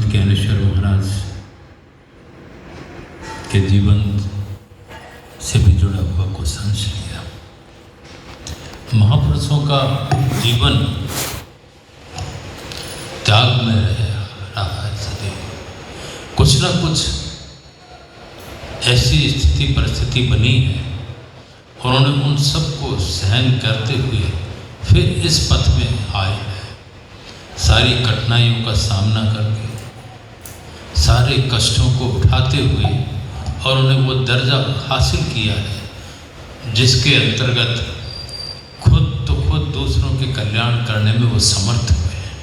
संत ज्ञानेश्वर महाराज के जीवन से भी जुड़ा हुआ कुछ अंश लिया। महापुरुषों का जीवन त्याग में रहा है सदैव। कुछ ना कुछ ऐसी स्थिति परिस्थिति बनी है, उन्होंने उन सबको सहन करते हुए फिर इस पथ में आए हैं। सारी कठिनाइयों का सामना करके, सारे कष्टों को उठाते हुए, और उन्हें वो दर्जा हासिल किया है जिसके अंतर्गत खुद दूसरों के कल्याण करने में वो समर्थ हुए हैं।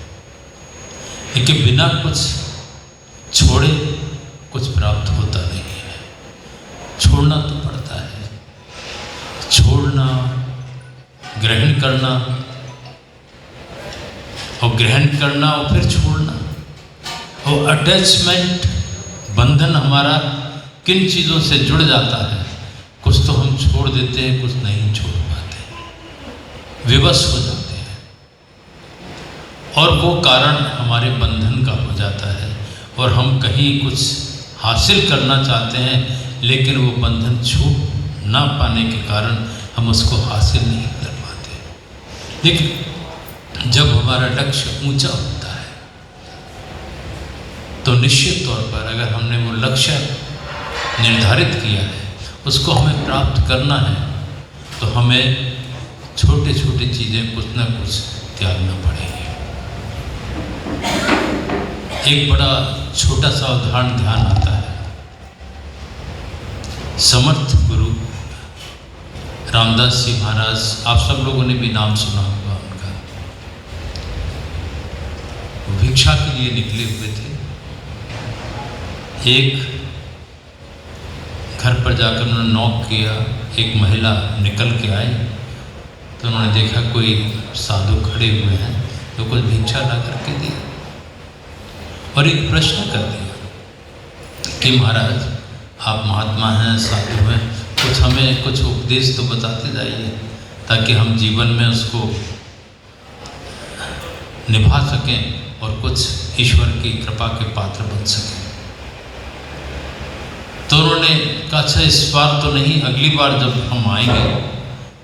लेकिन बिना कुछ छोड़े कुछ प्राप्त होता नहीं है। छोड़ना तो पड़ता है, छोड़ना, ग्रहण करना और ग्रहण करना और फिर छोड़ना। और अटैचमेंट, बंधन हमारा किन चीज़ों से जुड़ जाता है। कुछ तो हम छोड़ देते हैं, कुछ नहीं छोड़ पाते, विवश हो जाते हैं, और वो कारण हमारे बंधन का हो जाता है। और हम कहीं कुछ हासिल करना चाहते हैं, लेकिन वो बंधन छूट ना पाने के कारण हम उसको हासिल नहीं कर पाते। लेकिन जब हमारा लक्ष्य ऊंचा होता है तो निश्चित तौर पर अगर हमने वो लक्ष्य निर्धारित किया है, उसको हमें प्राप्त करना है, तो हमें छोटे छोटे चीज़ें कुछ ना कुछ त्यागना पड़ेगी। एक बड़ा छोटा सा उदाहरण ध्यान आता है। समर्थ गुरु रामदास जी महाराज, आप सब लोगों ने भी नाम सुना होगा उनका। भिक्षा के लिए निकले हुए थे। एक घर पर जाकर उन्होंने नॉक किया, एक महिला निकल के आई, तो उन्होंने देखा कोई साधु खड़े हुए हैं, तो कुछ भिक्षा ला करके दी और एक प्रश्न कर दिया कि महाराज आप महात्मा हैं, साधु हैं, कुछ हमें कुछ उपदेश तो बताते जाइए ताकि हम जीवन में उसको निभा सकें और कुछ ईश्वर की कृपा के पात्र बन सकें। तो उन्होंने कहा अच्छा इस बार तो नहीं, अगली बार जब हम आएंगे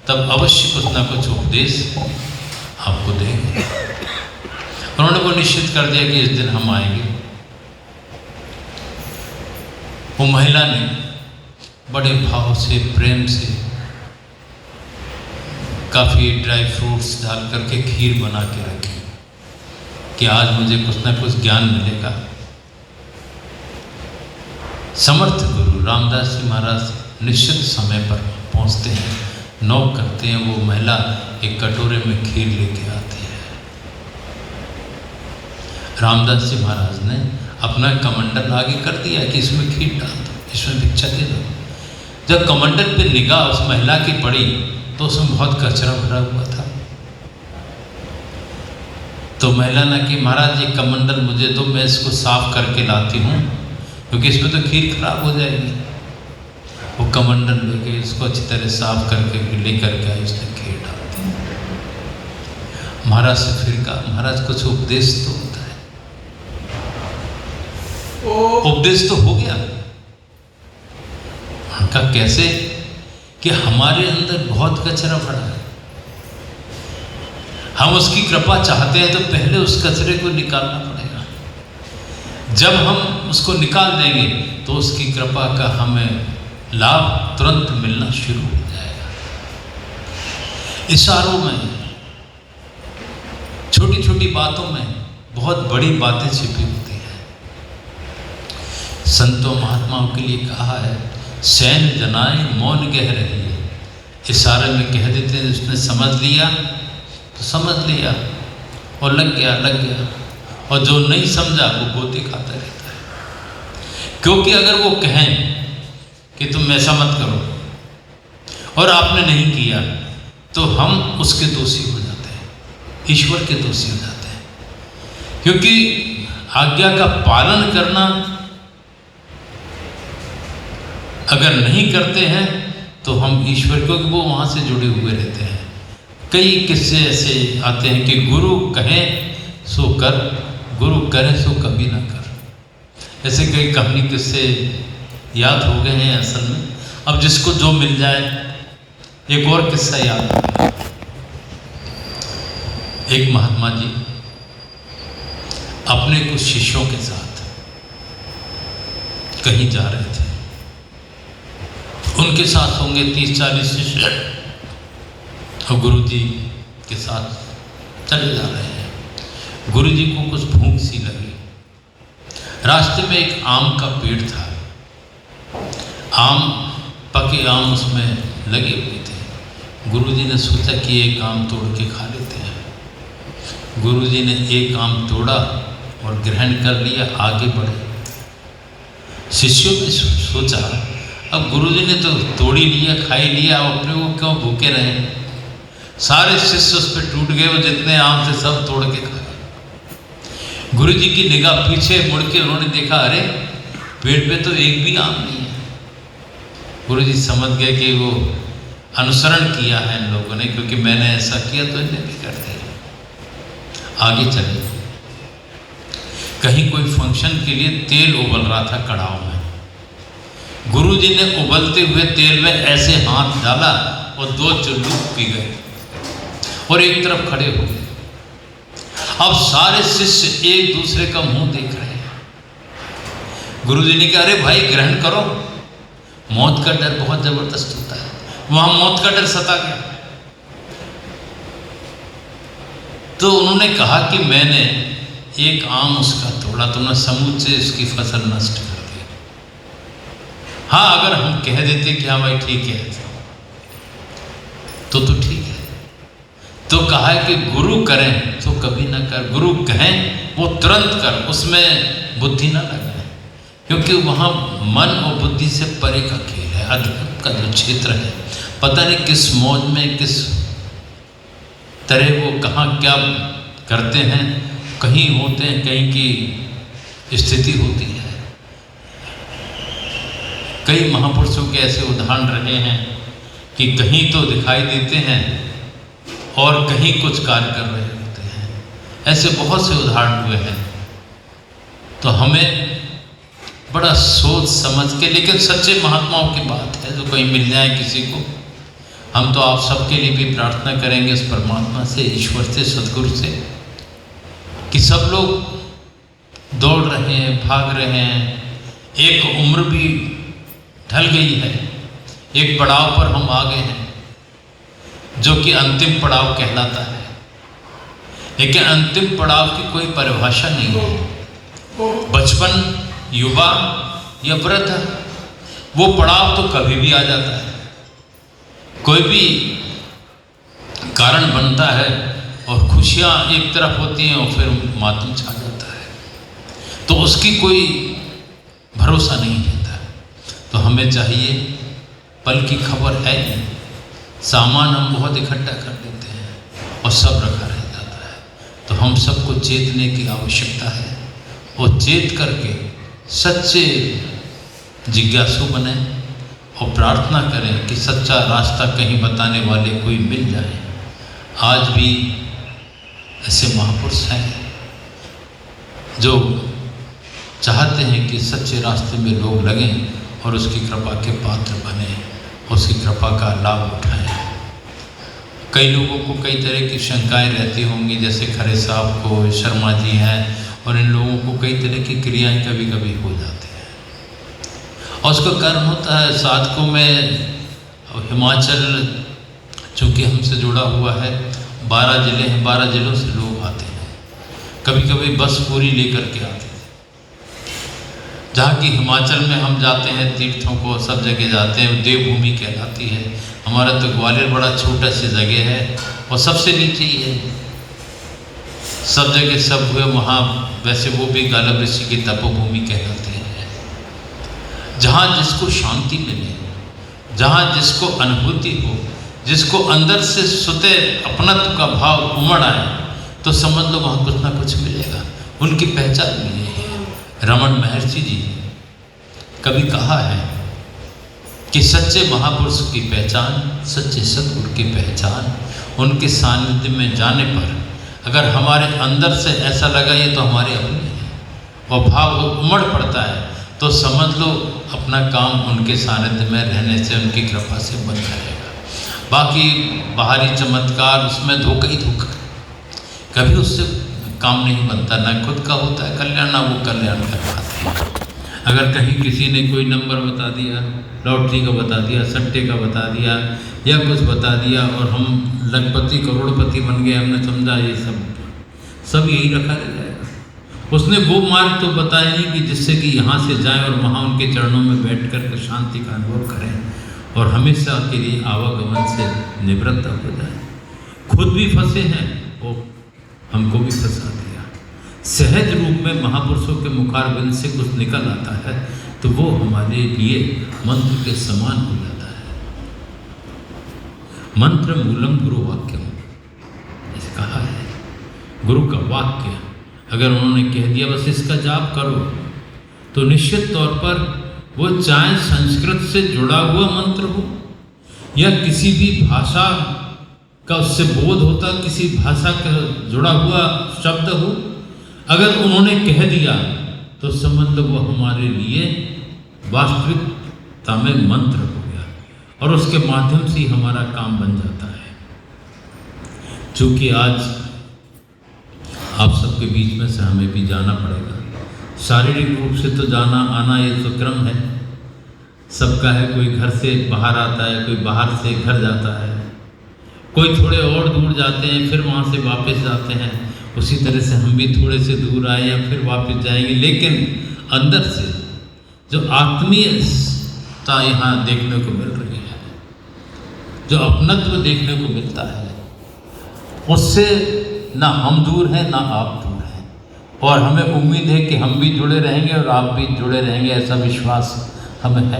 तब अवश्य कुछ ना कुछ उपदेश आपको देंगे। उन्होंने वो निश्चित कर दिया कि इस दिन हम आएंगे। वो महिला ने बड़े भाव से, प्रेम से काफ़ी ड्राई फ्रूट्स डाल करके खीर बना के रखी कि आज मुझे कुछ ना कुछ ज्ञान मिलेगा। समर्थ गुरु रामदास जी महाराज निश्चित समय पर पहुंचते हैं, नॉक करते हैं, वो महिला एक कटोरे में खीर लेके आती है। रामदास जी महाराज ने अपना कमंडल आगे कर दिया कि इसमें खीर डाल दो, इसमें भिक्षा दे दो। जब कमंडल पे निगाह उस महिला की पड़ी तो उसमें बहुत कचरा भरा हुआ था। तो महिला ने कि महाराज ये कमंडल मुझे दो, मैं इसको साफ करके लाती हूँ, क्योंकि इसमें तो खीर खराब हो जाएगी। वो कमंडल लेके इसको अच्छी तरह साफ करके लेकर के आई, उसने खीर डाल दी। महाराज से फिर कहा महाराज कुछ उपदेश तो होता है। उपदेश तो हो गया। उनका कैसे कि हमारे अंदर बहुत कचरा पड़ा है, हम उसकी कृपा चाहते हैं तो पहले उस कचरे को निकालना पड़ेगा। जब हम उसको निकाल देंगे तो उसकी कृपा का हमें लाभ तुरंत मिलना शुरू हो जाएगा। इशारों में, छोटी छोटी बातों में बहुत बड़ी बातें छिपी होती हैं। संतों महात्माओं के लिए कहा है सैन जनाए मौन कह रही है। इशारे में कह देते हैं, उसने समझ लिया तो समझ लिया और लग गया, और जो नहीं समझा वो गोते खाता रहता है। क्योंकि अगर वो कहें कि तुम ऐसा मत करो और आपने नहीं किया तो हम उसके दोषी हो जाते हैं, ईश्वर के दोषी हो जाते हैं। क्योंकि आज्ञा का पालन करना अगर नहीं करते हैं तो हम ईश्वर, क्योंकि वो वहाँ से जुड़े हुए रहते हैं। कई किस्से ऐसे आते हैं कि गुरु कहें सो कर, गुरु करे सो कभी ना कर। ऐसे कई कहानी किस्से याद हो गए हैं असल में। अब जिसको जो मिल जाए, एक और किस्सा याद है। एक महात्मा जी अपने कुछ शिष्यों के साथ कहीं जा रहे थे। उनके साथ होंगे 30-40 शिष्य और गुरु जी के साथ चले जा रहे हैं। गुरु जी को कुछ भूख सी लगी। रास्ते में एक आम का पेड़ था, पके आम उसमें लगे हुए थे। गुरु जी ने सोचा कि एक आम तोड़ के खा लेते हैं। गुरु जी ने एक आम तोड़ा और ग्रहण कर लिया, आगे बढ़े। शिष्यों ने सोचा अब गुरु जी ने तो तोड़ ही लिया, खा ही लिया, अपने वो क्यों भूखे रहे। सारे शिष्य उस पर टूट गए, वो जितने आम थे सब तोड़ के खा गए। गुरु जी की निगाह पीछे मुड़ के उन्होंने देखा, अरे पेड़ पे तो एक भी आम नहीं है। गुरु जी समझ गए कि वो अनुसरण किया है इन लोगों ने, क्योंकि मैंने ऐसा किया तो इन्हें भी कर दिया। आगे चले, कहीं कोई फंक्शन के लिए तेल उबल रहा था कड़ाव में। गुरु जी ने उबलते हुए तेल में ऐसे हाथ डाला और 2 चुल्लू पी गए और एक तरफ खड़े हो गए। अब सारे शिष्य एक दूसरे का मुंह देख रहे हैं। गुरु जी ने कहा, अरे भाई ग्रहण करो, मौत का डर बहुत जबरदस्त होता है। वहां मौत का डर सता गया। तो उन्होंने कहा कि मैंने एक आम उसका तोड़ा, तो उन्होंने समूचे उसकी फसल नष्ट कर दी। हाँ, अगर हम कह देते कि हाँ भाई ठीक है तो ठीक है। तो कहा है कि गुरु करें तो कभी ना कर, गुरु कहें वो तुरंत कर, उसमें बुद्धि ना लगाए, क्योंकि वहाँ मन और बुद्धि से परे का खेल है। अद्भुत का जो क्षेत्र है, पता नहीं किस मौज में किस तरह वो कहाँ क्या करते हैं, कहीं होते हैं, कहीं की स्थिति होती है। कई महापुरुषों के ऐसे उदाहरण रहे हैं कि कहीं तो दिखाई देते हैं और कहीं कुछ कार्य कर रहे होते हैं। ऐसे बहुत से उदाहरण हुए हैं। तो हमें बड़ा सोच समझ के, लेकिन सच्चे महात्माओं की बात है जो कहीं मिल जाए किसी को। हम तो आप सबके लिए भी प्रार्थना करेंगे उस परमात्मा से, ईश्वर से, सदगुरु से, कि सब लोग दौड़ रहे हैं, भाग रहे हैं। एक उम्र भी ढल गई है, एक पड़ाव पर हम आ गए हैं जो कि अंतिम पड़ाव कहलाता है। लेकिन अंतिम पड़ाव की कोई परिभाषा नहीं है। बचपन, युवा या वृद्ध, वो पड़ाव तो कभी भी आ जाता है। कोई भी कारण बनता है और खुशियाँ एक तरफ होती हैं और फिर मातम छा जाता है, तो उसकी कोई भरोसा नहीं रहता। तो हमें चाहिए, पल की खबर है नहीं, सामान हम बहुत इकट्ठा कर लेते हैं और सब रखा रह जाता है। तो हम सबको चेतने की आवश्यकता है और चेत करके सच्चे जिज्ञासु बने और प्रार्थना करें कि सच्चा रास्ता कहीं बताने वाले कोई मिल जाए। आज भी ऐसे महापुरुष हैं जो चाहते हैं कि सच्चे रास्ते में लोग लगें और उसकी कृपा के पात्र बने, उसकी कृपा का लाभ उठाएं। कई लोगों को कई तरह की शंकाएं रहती होंगी, जैसे खरे साहब को, शर्मा जी हैं, और इन लोगों को कई तरह की क्रियाएं कभी कभी हो जाती हैं। और उसका कारण होता है साधकों में, हिमाचल चूँकि हमसे जुड़ा हुआ है, 12 जिले हैं, 12 जिलों से लोग आते हैं। कभी कभी बस पूरी लेकर के आते हैं। जहाँ की हिमाचल में हम जाते हैं तीर्थों को, सब जगह जाते हैं, देवभूमि कहलाती है। हमारा तो ग्वालियर बड़ा छोटा सी जगह है और सबसे नीचे ही है, सब जगह सब हुए वहाँ। वैसे वो भी गालब ऋषि की तपोभूमि कहलाते हैं। जहाँ जिसको शांति मिले, जहाँ जिसको अनुभूति हो, जिसको अंदर से सुते अपनत्व का भाव उमड़ आए, तो समझ लो वहाँ कुछ ना कुछ मिलेगा। उनकी पहचान भी यही है। रमन महर्षि जी कभी कहा है कि सच्चे महापुरुष की पहचान, सच्चे सद्गुरु की पहचान, उनके सानिध्य में जाने पर अगर हमारे अंदर से ऐसा लगा ये तो हमारे अपने हैं, और भाव उमड़ पड़ता है तो समझ लो अपना काम उनके सानिध्य में रहने से, उनकी कृपा से बन जाएगा। बाकी बाहरी चमत्कार उसमें धोखा ही धोखा, कभी उससे काम नहीं बनता, ना खुद का होता है कल्याण ना वो कल्याण कर पाते हैं। अगर कहीं किसी ने कोई नंबर बता दिया, लॉटरी का बता दिया, सट्टे का बता दिया या कुछ बता दिया और हम लखपति करोड़पति बन गए, हमने समझा ये सब यही रखा रह जाएगा। उसने वो मार्ग तो बताया नहीं कि जिससे कि यहाँ से जाएं और वहाँ उनके चरणों में बैठ कर के शांति का अनुभव करें और हमेशा के लिए आवागमन से निवृत्त हो जाए। खुद भी फंसे हैं और हमको भी फंसा दिया। सहज रूप में महापुरुषों के मुखारबिंद से कुछ निकल आता है तो वो हमारे लिए मंत्र के समान हो जाता है। मंत्र मूलम गुरु वाक्यम, ऐसे कहा है। गुरु का वाक्य अगर उन्होंने कह दिया बस इसका जाप करो, तो निश्चित तौर पर वो चाहे संस्कृत से जुड़ा हुआ मंत्र हो या किसी भी भाषा का उससे बोध होता, किसी भाषा का जुड़ा हुआ शब्द हो, अगर उन्होंने कह दिया तो समझ लो वो हमारे लिए वास्तविकता में मंत्र हो गया और उसके माध्यम से ही हमारा काम बन जाता है। चूँकि आज आप सबके बीच में से हमें भी जाना पड़ेगा, शारीरिक रूप से तो जाना आना ये तो क्रम है सबका है। कोई घर से बाहर आता है, कोई बाहर से घर जाता है, कोई थोड़े और दूर जाते हैं फिर वहाँ से वापस जाते हैं। उसी तरह से हम भी थोड़े से दूर आए या फिर वापस जाएंगे, लेकिन अंदर से जो आत्मीयता यहाँ देखने को मिल रही है, जो अपनत्व देखने को मिलता है, उससे ना हम दूर हैं ना आप दूर हैं और हमें उम्मीद है कि हम भी जुड़े रहेंगे और आप भी जुड़े रहेंगे, ऐसा विश्वास हमें है।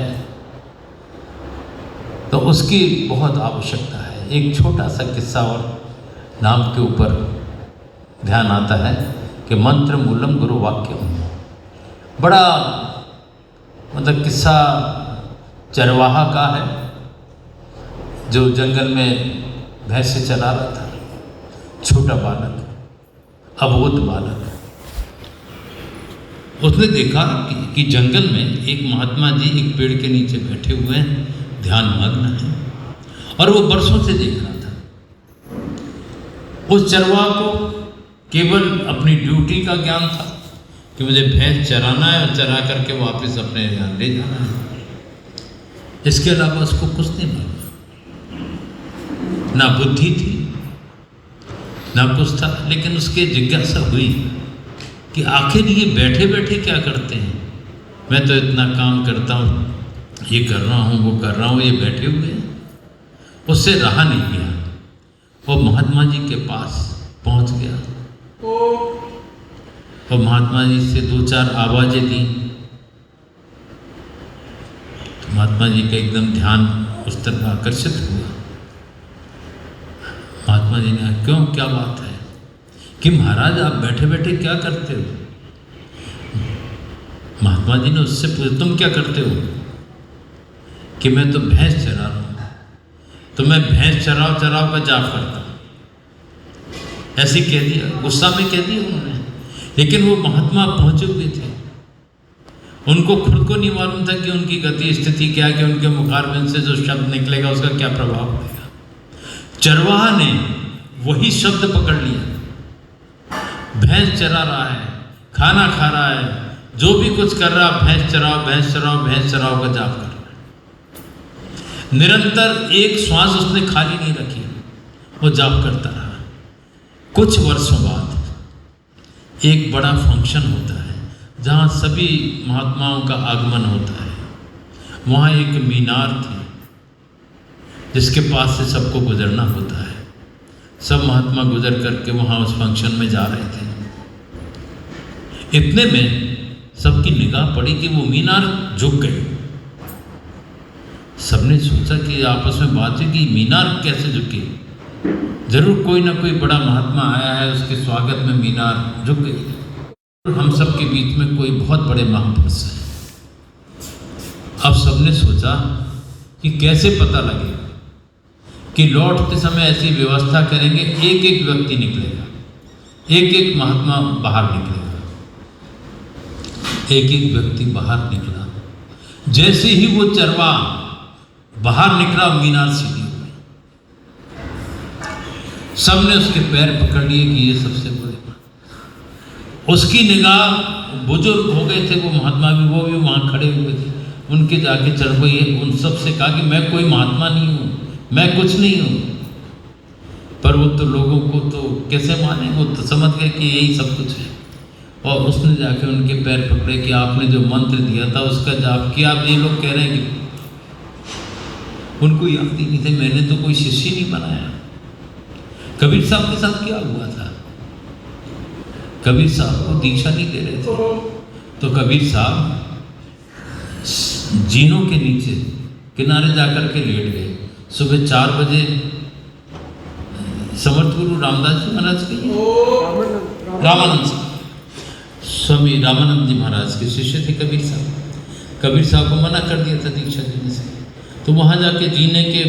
तो उसकी बहुत आवश्यकता है। एक छोटा सा किस्सा और नाम के ऊपर ध्यान आता है कि मंत्र मूलम गुरु वाक्यम। बड़ा मतलब किस्सा चरवाहा का है जो जंगल में भैंसे चला रहा था, छोटा बालक, अबोध बालक। उसने देखा कि जंगल में एक महात्मा जी एक पेड़ के नीचे बैठे हुए हैं, ध्यान मग्न है, और वो बरसों से देख रहा था। उस चरवाहा को केवल अपनी ड्यूटी का ज्ञान था कि मुझे भैंस चराना है और चरा करके वापस अपने यहाँ ले जाना है। इसके अलावा उसको कुछ नहीं मालूम, ना बुद्धि थी ना कुछ था। लेकिन उसके जिज्ञासा हुई कि आखिर ये बैठे बैठे क्या करते हैं। मैं तो इतना काम करता हूँ, ये कर रहा हूँ वो कर रहा हूँ, ये बैठे हुए हैं। उससे रहा नहीं गया, वो महात्मा जी के पास पहुँच गया और महात्मा जी से दो चार आवाज़ें दी तो महात्मा जी का एकदम ध्यान उस तरफ आकर्षित हुआ। महात्मा जी ने कहा, क्यों, क्या बात है? कि महाराज आप बैठे बैठे क्या करते हो? महात्मा जी ने उससे पूछा, तुम क्या करते हो? कि मैं तो भैंस चरा रहा हूँ। तो मैं भैंस चराव का जाप करता हूँ। ऐसे कह दिया, गुस्सा में कह दिया उन्होंने। लेकिन वो महात्मा पहुँचे हुए थे, उनको खुद को नहीं मालूम था कि उनकी गति स्थिति क्या, कि उनके मुखारबिंद से जो शब्द निकलेगा उसका क्या प्रभाव पड़ेगा। चरवाहा ने वही शब्द पकड़ लिया, भैंस चरा रहा है, खाना खा रहा है, जो भी कुछ कर रहा, भैंस चराओ भैंस चराओ भैंस चराओ का जाप कर रहा है। निरंतर एक श्वास उसने खाली नहीं रखी, वो जाप करता रहा। कुछ वर्षों बाद एक बड़ा फंक्शन होता है जहाँ सभी महात्माओं का आगमन होता है। वहाँ एक मीनार थी जिसके पास से सबको गुजरना होता है। सब महात्मा गुजर करके वहाँ उस फंक्शन में जा रहे थे। इतने में सबकी निगाह पड़ी कि वो मीनार झुक गई। सबने सोचा कि आपस में बात हुई कि मीनार कैसे झुकी, जरूर कोई ना कोई बड़ा महात्मा आया है, उसके स्वागत में मीनार झुक गई। हम सब के बीच में कोई बहुत बड़े महापुरुष है। अब सबने सोचा कि कैसे पता लगे कि लौटते समय ऐसी व्यवस्था करेंगे, एक एक व्यक्ति निकलेगा, एक एक महात्मा बाहर निकलेगा। एक एक व्यक्ति बाहर निकला। जैसे ही वो चरवा बाहर निकला, मीनार सीधी हो गई। सबने उसके पैर पकड़ लिए कि ये सबसे बड़े। उसकी निगाह, बुजुर्ग हो गए थे वो महात्मा भी, वो भी वहाँ खड़े हुए थे, उनके जाके चढ़वाइए। उन सब से कहा कि मैं कोई महात्मा नहीं हूँ, मैं कुछ नहीं हूँ। पर वो तो लोगों को तो कैसे माने, वो तो समझ गए कि यही सब कुछ है। और उसने जाके उनके पैर पकड़े कि आपने जो मंत्र दिया था उसका जाप किया। आप ये लोग कह रहे हैं कि उनको याद ही नहीं थे, मैंने तो कोई शिष्य नहीं बनाया। कबीर साहब के साथ क्या हुआ था? कबीर साहब को दीक्षा नहीं दे रहे थे, तो कबीर साहब जीनों के नीचे किनारे जाकर के लेट गए। सुबह 4 बजे समर्थ गुरु रामदास जी महाराज के रामानंद स्वामी रामानंद जी महाराज के शिष्य थे कबीर साहब। कबीर साहब को मना कर दिया था दीक्षा देने से, तो वहाँ जाके जीने के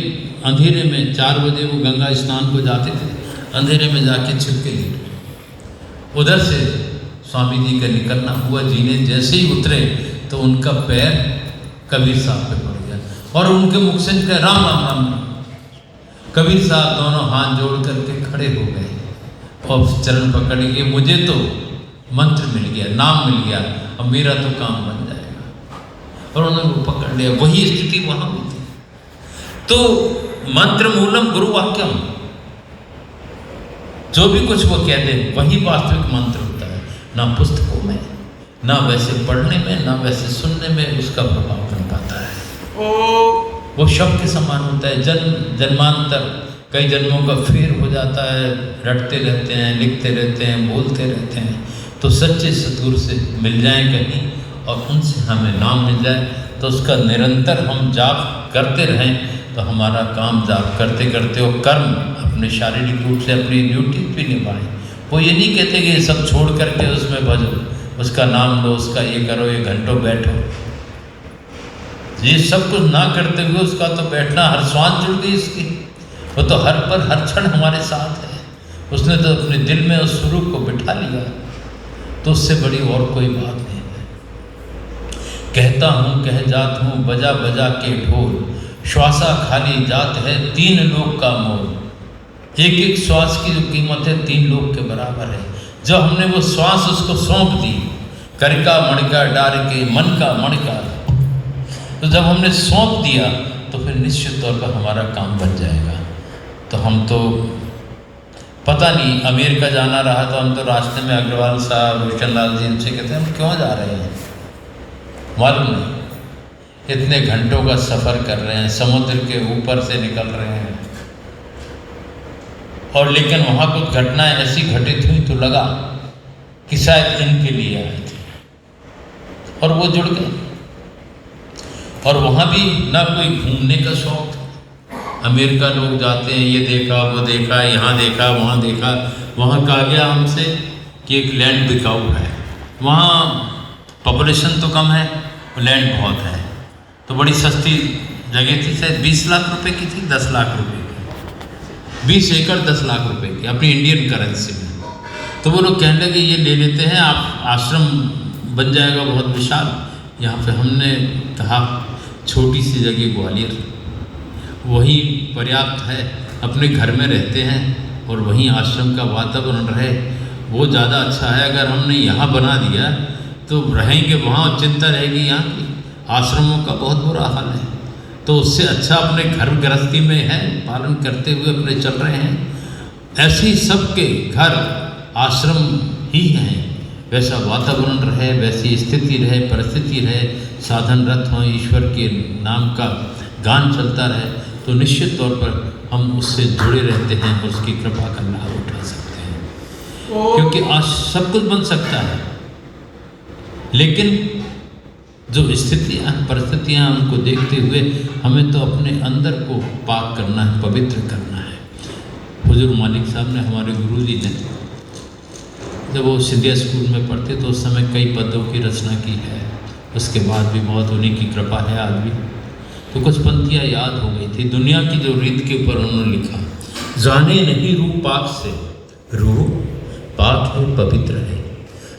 अंधेरे में 4 बजे वो गंगा स्नान को जाते थे, अंधेरे में जाके छिपके लेट गए। उधर से स्वामी जी का निकलना हुआ, जीने जैसे ही उतरे तो उनका पैर कबीर साहब पे पड़ गया और उनके मुख से निकला राम राम राम राम। कबीर साहब दोनों हाथ जोड़ करके खड़े हो गए और चरण पकड़ के, मुझे तो मंत्र मिल गया, नाम मिल गया, अब मेरा तो काम बन जाएगा। और उन्होंने वो पकड़ लिया। वही स्थिति वहाँ भी थी। तो मंत्र मूलम गुरु वाक्यम, जो भी कुछ वो कह दे वही वास्तविक मंत्र होता है। ना पुस्तकों में, ना वैसे पढ़ने में, ना वैसे सुनने में उसका प्रभाव बन पाता है। वो शब्द के समान होता है। जन्म जन्मांतर कई जन्मों का फेर हो जाता है, रटते रहते हैं, लिखते रहते हैं, बोलते रहते हैं। तो सच्चे सतगुरु से मिल जाएं कहीं और उनसे हमें नाम मिल जाए, तो उसका निरंतर हम जाप करते रहें, तो हमारा काम जाप करते करते वो कर्म अपने शारीरिक रूप से अपनी ड्यूटी भी निभाएं। वो ये नहीं कहते कि ये सब छोड़ करके उसमें भजो, उसका नाम लो, उसका ये करो, ये घंटों बैठो। ये सब कुछ ना करते हुए उसका तो बैठना, हर श्वास जुड़ गई इसकी, वो तो हर पल हर क्षण हमारे साथ है। उसने तो अपने दिल में उस स्वरूप को बिठा लिया, तो उससे बड़ी और कोई बात नहीं है। कहता हूँ कह जात हूँ बजा बजा के ढोल, श्वासा खाली जात है 3 लोक का मोल। एक एक श्वास की जो कीमत है 3 लोक के बराबर है। जब हमने वो श्वास उसको सौंप दी, कर का मणका डार के मन का मणका, तो जब हमने सौंप दिया तो फिर निश्चित तौर पर हमारा काम बन जाएगा। तो हम तो पता नहीं अमेरिका जाना रहा तो हम तो रास्ते में अग्रवाल साहब, रोशन लाल जी उनसे कहते हैं हम क्यों जा रहे हैं, मालूम नहीं, इतने घंटों का सफ़र कर रहे हैं, समुद्र के ऊपर से निकल रहे हैं, और लेकिन वहाँ कुछ घटनाएं ऐसी घटित हुई तो लगा कि शायद इनके लिए आए थे, और वो जुड़ गए। और वहाँ भी ना कोई घूमने का शौक था। अमेरिका लोग जाते हैं, ये देखा वो देखा, यहाँ देखा वहाँ देखा। वहाँ कहा गया हमसे कि एक लैंड बिकाऊ है, वहाँ पॉपुलेशन तो कम है, लैंड बहुत है, तो बड़ी सस्ती जगह थी, शायद 20 लाख रुपए की थी, 10 लाख रुपए की, 20 एकड़ 10 लाख रुपए की अपनी इंडियन करेंसी में। तो वो लोग कहने लगे ये ले लेते हैं, आप आश्रम बन जाएगा बहुत विशाल यहाँ पे। हमने कहा छोटी सी जगह ग्वालियर, वही पर्याप्त है, अपने घर में रहते हैं और वहीं आश्रम का वातावरण रहे, वो ज़्यादा अच्छा है। अगर हमने यहाँ बना दिया तो रहेंगे वहाँ, चिंता रहेगी यहाँ की, आश्रमों का बहुत बुरा हाल है। तो उससे अच्छा अपने घर गृहस्थी में है, पालन करते हुए अपने चल रहे हैं। ऐसे ही सबके घर आश्रम ही हैं, वैसा वातावरण रहे, वैसी स्थिति रहे, परिस्थिति रहे, साधन रथ हों, ईश्वर के नाम का गान चलता रहे, तो निश्चित तौर पर हम उससे जुड़े रहते हैं और उसकी कृपा का लाभ उठा सकते हैं। क्योंकि आज सब कुछ बन सकता है, लेकिन जो स्थितियाँ परिस्थितियाँ उनको देखते हुए हमें तो अपने अंदर को पाक करना है, पवित्र करना है। हुजूर मालिक साहब ने, हमारे गुरुजी ने, जब वो सिंधिया स्कूल में पढ़ते तो उस समय कई पदों की रचना की है, उसके बाद भी बहुत उन्हीं की कृपा है आज भी। तो कुछ पंक्तियाँ याद हो गई थी। दुनिया की जो रीत के ऊपर उन्होंने लिखा, जाने नहीं रूह पाक से, रूह पाक है पवित्र है,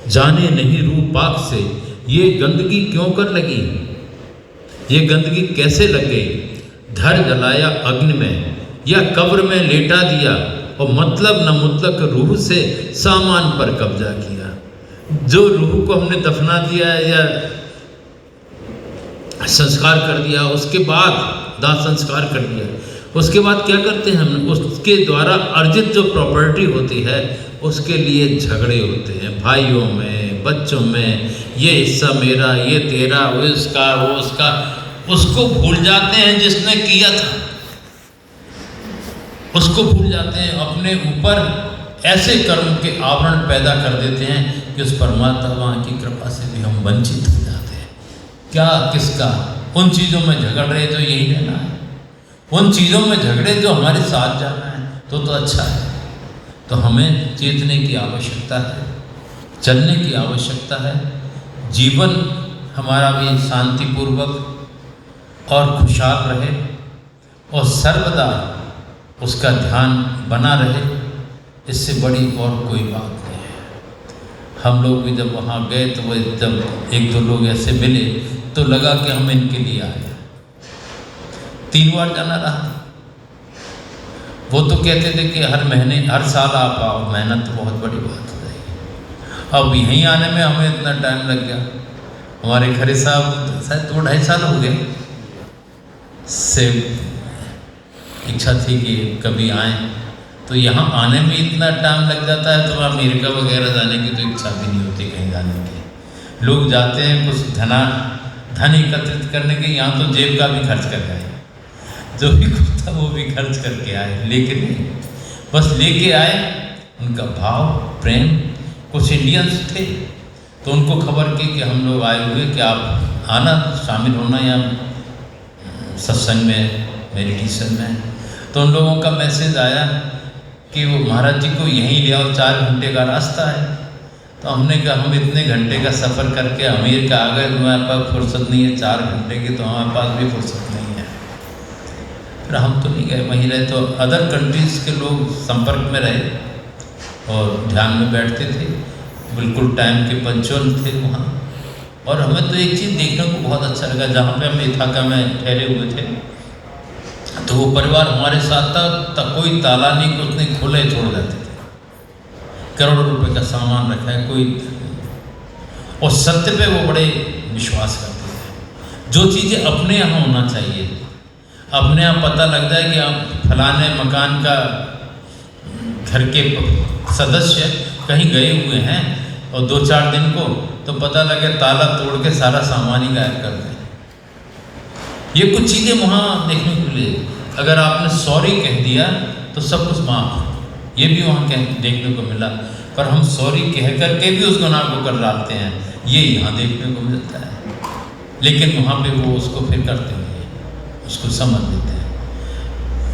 जाने नहीं रूह पाक से, ये गंदगी क्यों कर लगी, ये गंदगी कैसे लग गई, धर जलाया अग्नि में या कब्र में लेटा दिया और मतलब न मुतलक रूह से सामान पर कब्जा किया। जो रूह को हमने दफना दिया या संस्कार कर दिया, उसके बाद दाह संस्कार कर दिया, उसके बाद क्या करते हैं हम, उसके द्वारा अर्जित जो प्रॉपर्टी होती है उसके लिए झगड़े होते हैं, भाइयों में, बच्चों में, ये हिस्सा मेरा, ये तेरा, वो इसका, वो उसका। उसको भूल जाते हैं जिसने किया था, उसको भूल जाते हैं। अपने ऊपर ऐसे कर्म के आवरण पैदा कर देते हैं कि उस परमात्मा की कृपा से भी हम वंचित हो जाते हैं। क्या किसका, उन चीज़ों में झगड़ रहे तो यही रहना है, उन चीज़ों में झगड़े जो हमारे साथ जाना है तो अच्छा है। तो हमें चेतने की आवश्यकता है, चलने की आवश्यकता है। जीवन हमारा भी शांतिपूर्वक और खुशहाल रहे और सर्वदा उसका ध्यान बना रहे, इससे बड़ी और कोई बात नहीं है। हम लोग भी जब वहाँ गए तो वो जब एक दो लोग ऐसे मिले तो लगा कि हम इनके लिए आए। 3 बार जाना रहा। वो तो कहते थे कि हर महीने हर साल आप आओ, मेहनत तो बहुत बड़ी बात हो जाएगी। अब यहीं आने में हमें इतना टाइम लग गया। हमारे खरे साहब शायद 2-2.5 साल हो गए से इच्छा थी कि कभी आएँ, तो यहाँ आने में इतना टाइम लग जाता है तो अमेरिका वगैरह जाने की तो इच्छा भी नहीं होती कहीं जाने की। लोग जाते हैं कुछ धन एकत्रित करने के, यहाँ तो जेब का भी खर्च कर आए, जो भी कुछ था वो भी खर्च करके आए, लेकिन नहीं, बस लेके आए। उनका भाव प्रेम, कुछ इंडियंस थे तो उनको खबर की कि हम लोग आए हुए, कि आप आना, शामिल होना यहाँ सत्संग में, मेडिटेशन में। तो उन लोगों का मैसेज आया कि वो महाराज जी को यहीं ले आओ, 4 घंटे का रास्ता है। तो हमने कहा हम इतने घंटे का सफ़र करके अमेरिका आ गए, हमारे पास फुर्सत नहीं है 4 घंटे की, तो हमारे पास भी फुर्सत नहीं है। फिर हम तो नहीं गए, वहीं रहे। तो अदर कंट्रीज़ के लोग संपर्क में रहे और ध्यान में बैठते थे, बिल्कुल टाइम के पंचुअल थे वहाँ। और हमें तो एक चीज़ देखने को बहुत अच्छा लगा, जहाँ पे हम इथाका में ठहरे हुए थे तो वो परिवार हमारे साथ था, कोई ताला नहीं कि उसने खुले छोड़ देते थे। करोड़ों रुपए का सामान रखा है कोई, और सत्य पे वो बड़े विश्वास करते थे। जो चीज़ें अपने यहाँ होना चाहिए, अपने यहाँ पता लग जाए कि आप फलाने मकान का घर के सदस्य कहीं गए हुए हैं और 2-4 दिन को, तो पता लगे ताला तोड़ के सारा सामान ही गायब कर दें। ये कुछ चीज़ें वहाँ देखने को मिले। अगर आपने सॉरी कह दिया तो सब कुछ माफ, ये भी वहाँ देखने को मिला। पर हम सॉरी कह करके भी उस गुनाह को कर डालते हैं, ये यहाँ देखने को मिलता है। लेकिन वहाँ पे वो उसको फिर करते नहीं, उसको समझ लेते हैं।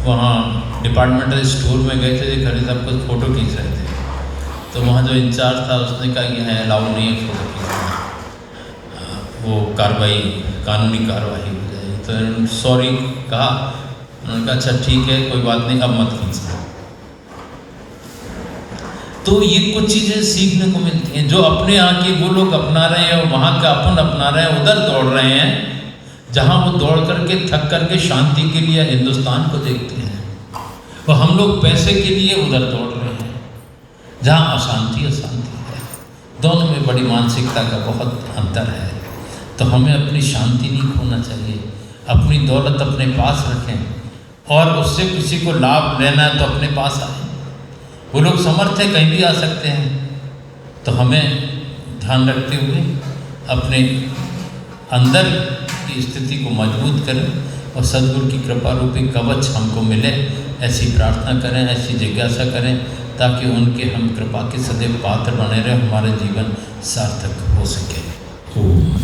वहाँ डिपार्टमेंटल स्टोर में गए थे, खरीद साहब कुछ फ़ोटो खींच रहे थे, तो वहाँ जो इंचार्ज था उसने कहा कि है अलाउ नहीं है फ़ोटो खींचना, वो कार्रवाई, कानूनी कार्रवाई हो जाएगी। तो सॉरी कहा, उन्होंने कहा अच्छा ठीक है कोई बात नहीं, अब मत खींचना। तो ये कुछ चीज़ें सीखने को मिलती हैं। जो अपने यहाँ के वो लोग अपना रहे हैं और वहाँ का अपन अपना रहे हैं, उधर दौड़ रहे हैं जहाँ वो दौड़ करके थक करके शांति के लिए हिंदुस्तान को देखते हैं, और हम लोग पैसे के लिए उधर दौड़ रहे हैं जहाँ अशांति है। दोनों में बड़ी मानसिकता का बहुत अंतर है। तो हमें अपनी शांति नहीं खोना चाहिए, अपनी दौलत अपने पास रखें, और उससे किसी को लाभ लेना है तो अपने पास आए। वो लोग समर्थ है, कहीं भी आ सकते हैं। तो हमें ध्यान रखते हुए अपने अंदर की स्थिति को मजबूत करें और सद्गुरु की कृपा रूपी कवच हमको मिले, ऐसी प्रार्थना करें, ऐसी जिज्ञासा करें, ताकि उनके हम कृपा के सदैव पात्र बने रहें, हमारा जीवन सार्थक हो सके। ओम।